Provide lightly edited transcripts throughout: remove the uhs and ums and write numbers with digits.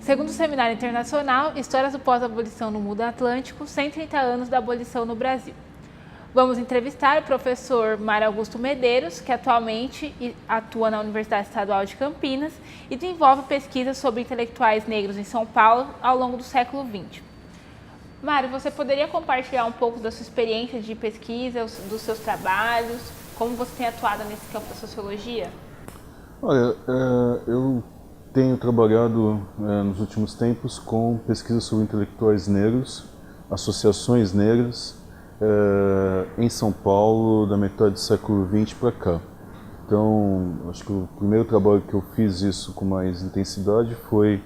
Segundo o Seminário Internacional, Histórias do Pós-Abolição no Mundo Atlântico, 130 anos da abolição no Brasil. Vamos entrevistar o professor Mário Augusto Medeiros, que atualmente atua na Universidade Estadual de Campinas e desenvolve pesquisas sobre intelectuais negros em São Paulo ao longo do século XX. Mário, você poderia compartilhar um pouco da sua experiência de pesquisa, dos seus trabalhos, como você tem atuado nesse campo da sociologia? Olha, eu tenho trabalhado nos últimos tempos com pesquisas sobre intelectuais negros, associações negras, em São Paulo, da metade do século XX para cá. Então, acho que o primeiro trabalho que eu fiz isso com mais intensidade foi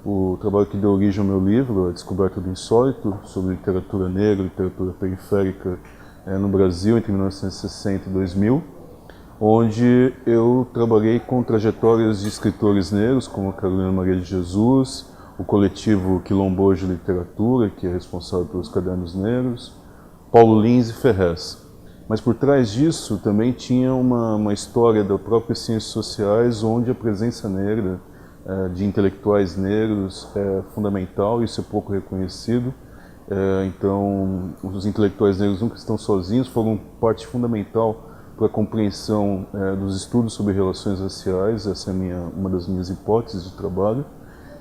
o trabalho que deu origem ao meu livro, A Descoberta do Insólito, sobre literatura negra, literatura periférica no Brasil, entre 1960 e 2000, onde eu trabalhei com trajetórias de escritores negros, como a Carolina Maria de Jesus, o coletivo Quilomboas de Literatura, que é responsável pelos Cadernos Negros, Paulo Lins e Ferrez. Mas por trás disso também tinha uma história das próprias ciências sociais, onde a presença negra, de intelectuais negros, é fundamental, isso é pouco reconhecido. Então, os intelectuais negros nunca estão sozinhos, foram parte fundamental para a compreensão dos estudos sobre relações raciais. Essa é uma das minhas hipóteses de trabalho,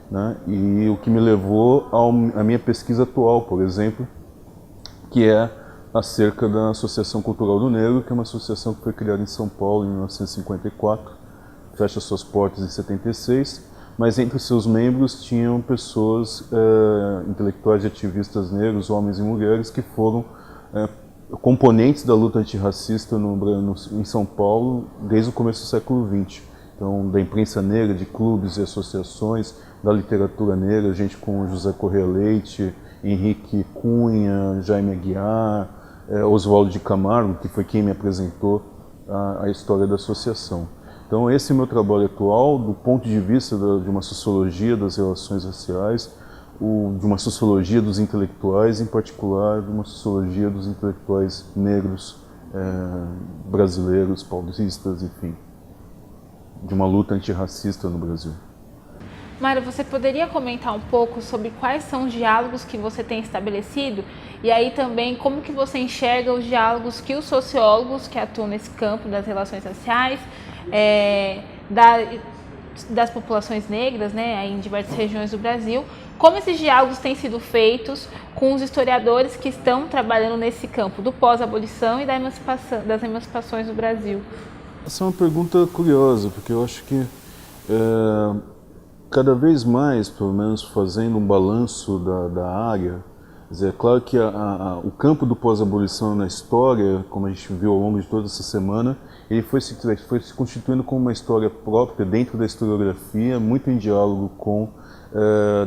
né? E o que me levou à minha pesquisa atual, por exemplo, que é acerca da Associação Cultural do Negro, que é uma associação que foi criada em São Paulo em 1954, fecha suas portas em 76, mas entre seus membros tinham pessoas, intelectuais e ativistas negros, homens e mulheres, que foram componentes da luta antirracista em São Paulo desde o começo do século XX. Então, da imprensa negra, de clubes e associações, da literatura negra, gente como José Correia Leite, Henrique Cunha, Jaime Aguiar, Oswaldo de Camargo, que foi quem me apresentou a história da associação. Então, esse é o meu trabalho atual, do ponto de vista de uma sociologia das relações raciais, de uma sociologia dos intelectuais, em particular de uma sociologia dos intelectuais negros, brasileiros, paulistas, enfim, de uma luta antirracista no Brasil. Mário, você poderia comentar um pouco sobre quais são os diálogos que você tem estabelecido e aí também como que você enxerga os diálogos que os sociólogos que atuam nesse campo das relações raciais, das populações negras, né, em diversas regiões do Brasil, como esses diálogos têm sido feitos com os historiadores que estão trabalhando nesse campo do pós-abolição e das emancipações do Brasil? Essa é uma pergunta curiosa, porque eu acho que cada vez mais, pelo menos fazendo um balanço da área, quer dizer, é claro que o campo do pós-abolição na história, como a gente viu ao longo de toda essa semana, ele foi se constituindo como uma história própria dentro da historiografia, muito em diálogo com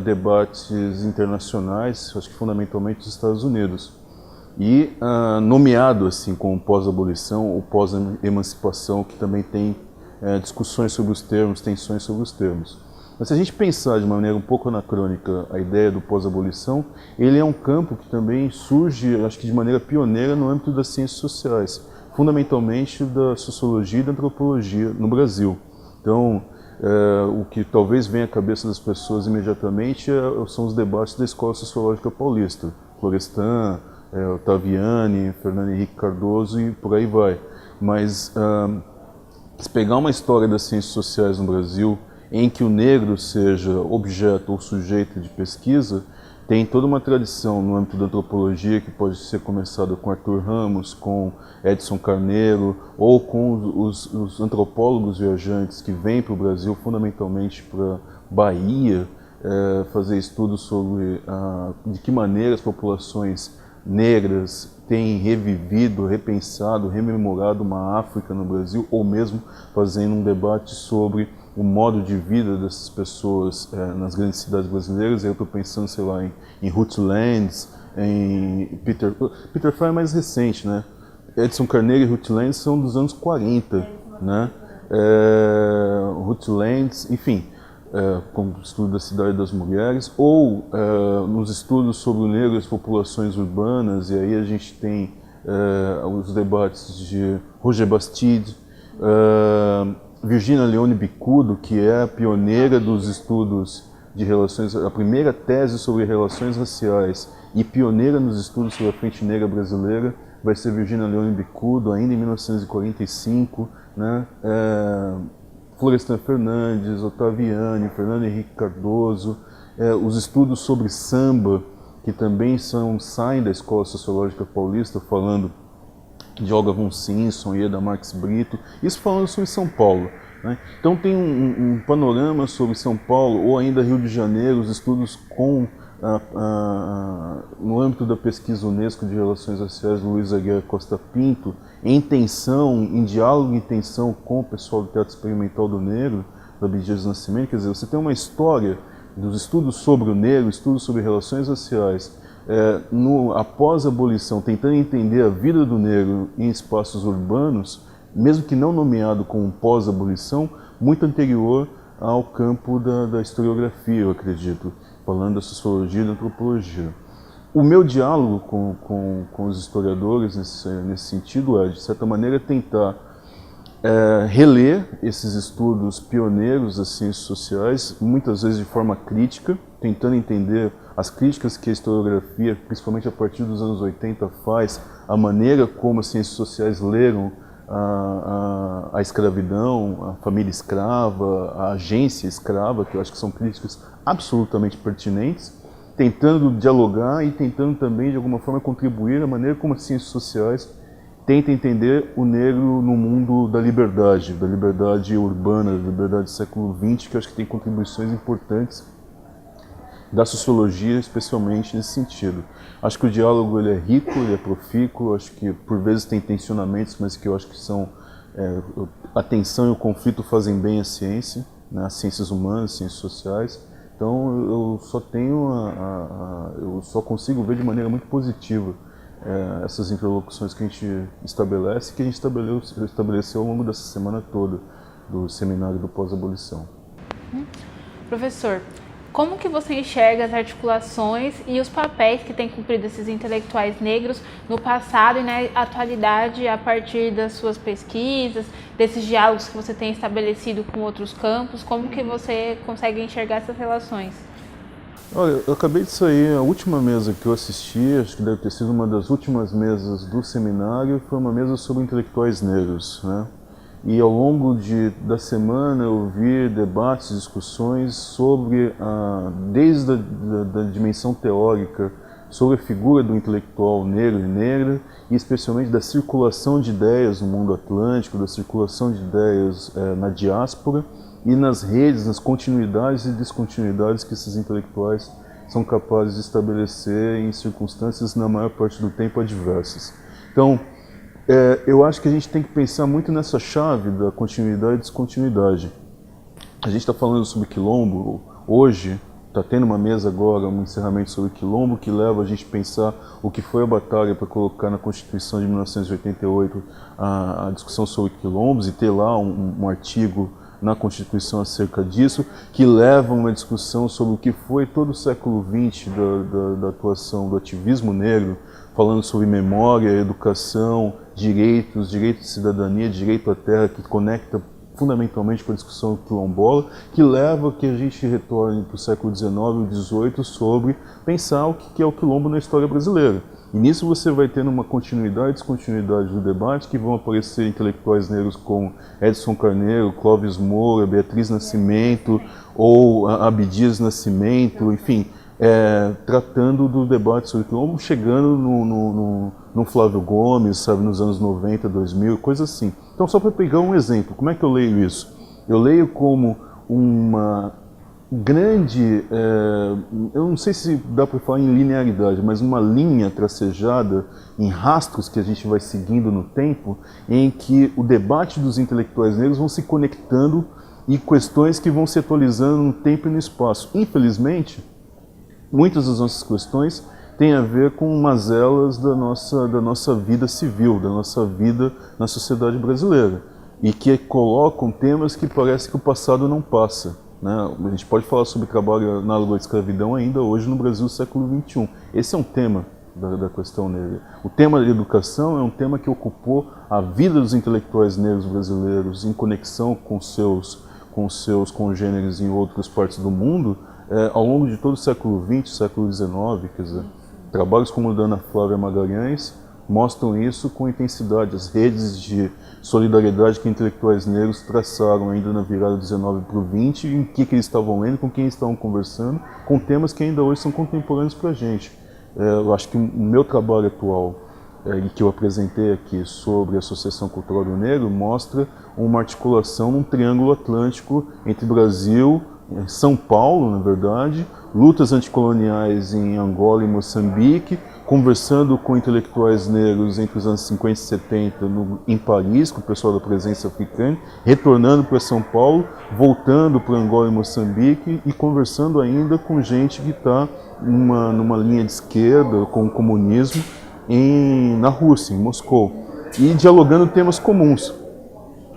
debates internacionais, acho que fundamentalmente dos Estados Unidos. E nomeado assim como pós-abolição ou pós-emancipação, que também tem discussões sobre os termos, tensões sobre os termos. Mas se a gente pensar de uma maneira um pouco anacrônica a ideia do pós-abolição, ele é um campo que também surge, acho que de maneira pioneira, no âmbito das ciências sociais, fundamentalmente da sociologia e da antropologia no Brasil. Então, o que talvez venha à cabeça das pessoas imediatamente são os debates da Escola Sociológica Paulista, Florestan, Ottaviani, Fernando Henrique Cardoso e por aí vai. Mas se pegar uma história das ciências sociais no Brasil, em que o negro seja objeto ou sujeito de pesquisa, tem toda uma tradição no âmbito da antropologia que pode ser começada com Arthur Ramos, com Edson Carneiro, ou com os antropólogos viajantes que vêm para o Brasil fundamentalmente para Bahia, fazer estudos sobre de que maneira as populações negras têm revivido, repensado, rememorado uma África no Brasil, ou mesmo fazendo um debate sobre o modo de vida dessas pessoas nas grandes cidades brasileiras. Eu estou pensando, sei lá, em Ruth Lands, em Peter Frey é mais recente, né? Edson Carneiro e Ruth Lands são dos anos 40, né? Ruth Lands, enfim, como estudo da cidade das mulheres, ou nos estudos sobre o negro e as populações urbanas, e aí a gente tem os debates de Roger Bastide, Virginia Leone Bicudo, que é a pioneira dos estudos de relações, a primeira tese sobre relações raciais e pioneira nos estudos sobre a Frente Negra brasileira vai ser Virginia Leone Bicudo, ainda em 1945, né? Florestan Fernandes, Ottaviani, Fernando Henrique Cardoso, os estudos sobre samba, que também saem da Escola Sociológica Paulista, falando de Olga von Simpson e Eda Marques Brito, isso falando sobre São Paulo, né? Então tem um panorama sobre São Paulo, ou ainda Rio de Janeiro, os estudos no âmbito da pesquisa Unesco de Relações Raciais do Luiz Aguiar Costa Pinto, em diálogo e em tensão com o pessoal do Teatro Experimental do Negro, da Abdias Nascimento. Quer dizer, você tem uma história dos estudos sobre o negro, estudos sobre relações raciais, após a abolição, tentando entender a vida do negro em espaços urbanos, mesmo que não nomeado como pós-abolição, muito anterior ao campo da historiografia, eu acredito, falando da sociologia e da antropologia. O meu diálogo com os historiadores nesse sentido é, de certa maneira, tentar reler esses estudos pioneiros das ciências sociais, muitas vezes de forma crítica, tentando entender as críticas que a historiografia, principalmente a partir dos anos 80, faz, a maneira como as ciências sociais leram a escravidão, a família escrava, a agência escrava, que eu acho que são críticas absolutamente pertinentes, tentando dialogar e tentando também, de alguma forma, contribuir à maneira como as ciências sociais tentam entender o negro no mundo da liberdade urbana, da liberdade do século XX, que eu acho que tem contribuições importantes da sociologia, especialmente nesse sentido. Acho que o diálogo ele é rico, ele é profícuo, acho que por vezes tem tensionamentos, mas que eu acho que a tensão e o conflito fazem bem à ciência, né, as ciências humanas, as ciências sociais. Então eu só consigo ver de maneira muito positiva essas interlocuções que a gente estabelece, que a gente estabeleceu ao longo dessa semana toda do seminário do pós-abolição. Professor, como que você enxerga as articulações e os papéis que têm cumprido esses intelectuais negros no passado e na atualidade a partir das suas pesquisas, desses diálogos que você tem estabelecido com outros campos? Como que você consegue enxergar essas relações? Olha, eu acabei de sair, a última mesa que eu assisti, acho que deve ter sido uma das últimas mesas do seminário, foi uma mesa sobre intelectuais negros, né? E ao longo da semana eu vi debates, discussões sobre, desde a dimensão teórica, sobre a figura do intelectual negro e negra, e especialmente da circulação de ideias no mundo atlântico, da circulação de ideias na diáspora, e nas redes, nas continuidades e descontinuidades que esses intelectuais são capazes de estabelecer em circunstâncias, na maior parte do tempo, adversas. Então, eu acho que a gente tem que pensar muito nessa chave da continuidade e descontinuidade. A gente está falando sobre quilombo, hoje está tendo uma mesa agora, um encerramento sobre quilombo, que leva a gente a pensar o que foi a batalha para colocar na Constituição de 1988 a discussão sobre quilombos e ter lá um artigo na Constituição acerca disso, que leva uma discussão sobre o que foi todo o século XX da atuação do ativismo negro, falando sobre memória, educação, direitos de cidadania, direito à terra, que conecta fundamentalmente com a discussão quilombola, que leva a que a gente retorne para o século XIX e XVIII sobre pensar o que é o quilombo na história brasileira. E nisso você vai tendo uma continuidade e descontinuidade do debate, que vão aparecer intelectuais negros como Edson Carneiro, Clóvis Moura, Beatriz Nascimento ou Abdias Nascimento, enfim, tratando do debate sobre quilombo, chegando no Flávio Gomes, sabe, nos anos 90, 2000, coisa assim. Então, só para pegar um exemplo, como é que eu leio isso? Eu leio como uma grande, eu não sei se dá para falar em linearidade, mas uma linha tracejada em rastros que a gente vai seguindo no tempo, em que o debate dos intelectuais negros vão se conectando e questões que vão se atualizando no tempo e no espaço. Infelizmente, muitas das nossas questões têm a ver com mazelas da nossa vida civil, da nossa vida na sociedade brasileira, e que colocam temas que parece que o passado não passa. Né? A gente pode falar sobre trabalho análogo à escravidão ainda hoje no Brasil do século XXI. Esse é um tema da questão negra. O tema da educação é um tema que ocupou a vida dos intelectuais negros brasileiros em conexão com seus congêneres em outras partes do mundo ao longo de todo o século XX, século XIX, quer dizer, trabalhos como o da Ana Flávia Magalhães mostram isso com intensidade. As redes de solidariedade que intelectuais negros traçaram ainda na virada do 19 para o 20, em que eles estavam lendo, com quem eles estavam conversando, com temas que ainda hoje são contemporâneos para a gente. Eu acho que o meu trabalho atual, e que eu apresentei aqui sobre a Associação Cultural do Negro, mostra uma articulação num triângulo atlântico entre Brasil, São Paulo, na verdade, lutas anticoloniais em Angola e Moçambique, conversando com intelectuais negros entre os anos 50 e 70 em Paris, com o pessoal da presença africana, retornando para São Paulo, voltando para Angola e Moçambique e conversando ainda com gente que está numa linha de esquerda, com o comunismo, na Rússia, em Moscou, e dialogando temas comuns.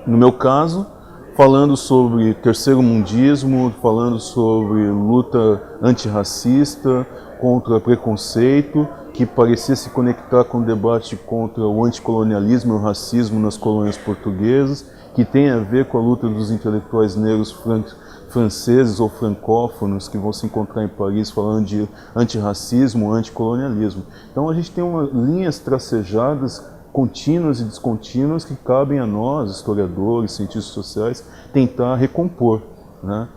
No meu caso, falando sobre terceiro mundismo, falando sobre luta antirracista, contra preconceito, que parecia se conectar com o debate contra o anticolonialismo e o racismo nas colônias portuguesas, que tem a ver com a luta dos intelectuais negros franceses ou francófonos que vão se encontrar em Paris falando de antirracismo, anticolonialismo. Então a gente tem linhas tracejadas contínuas e descontínuas que cabem a nós, historiadores, cientistas sociais, tentar recompor, né?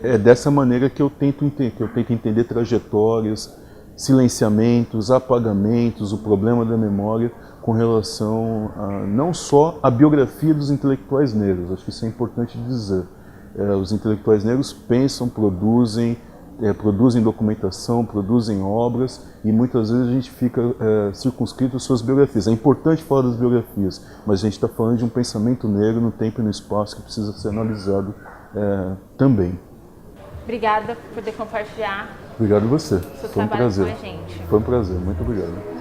É dessa maneira que eu tento entender trajetórias, silenciamentos, apagamentos, o problema da memória com relação não só à biografia dos intelectuais negros, acho que isso é importante dizer. Os intelectuais negros pensam, produzem documentação, produzem obras e muitas vezes a gente fica circunscrito às suas biografias. É importante falar das biografias, mas a gente está falando de um pensamento negro no tempo e no espaço que precisa ser analisado também. Obrigada por poder compartilhar. Obrigado a você. Seu Foi um trabalho prazer. com a gente. Foi um prazer. Muito obrigado.